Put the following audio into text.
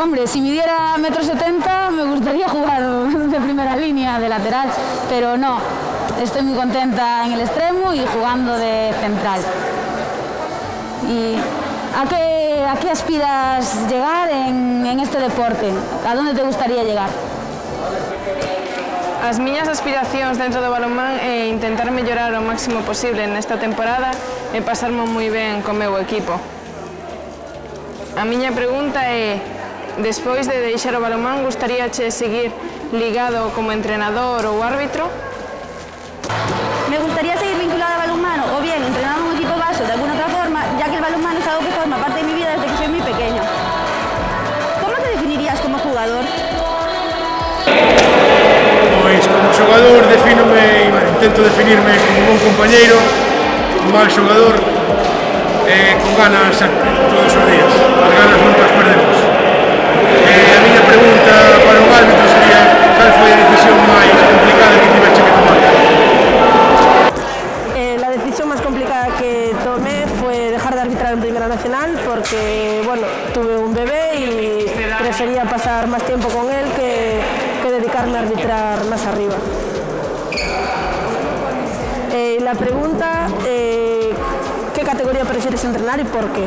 Hombre, si midiera 1,70 m me gustaría jugar de primera línea, de lateral, pero no. Estoy muy contenta en el extremo y jugando de central. ¿Y a qué aspiras llegar en este deporte? A dónde te gustaría llegar? As miñas aspiracións dentro do balonmán é intentar mellorar o máximo posible nesta temporada e pasarmo moi ben co meu equipo. A miña pregunta é, despois de deixar o balonmán, gustaríache seguir ligado como entrenador ou árbitro? Me gustaría seguir vinculada al balonmano o bien entrenando en un equipo base de alguna otra forma, ya que el balonmano es algo que forma parte de mi vida desde que soy muy pequeña. ¿Cómo te definirías como jugador? Pois como xogador intento definirme como un bon compañeiro, un mal xogador con ganas todos os días, as ganas nunca as perdemos. A miña pregunta para un árbitro sería cal foi a decisión máis complicada que tiveche que tomar? La decisión más complicada que tomé fue dejar de arbitrar en Primera Nacional porque, bueno, tuve un bebé y prefería pasar más tiempo con él que dedicarme a arbitrar más arriba. La pregunta, ¿qué categoría prefieres entrenar y por qué?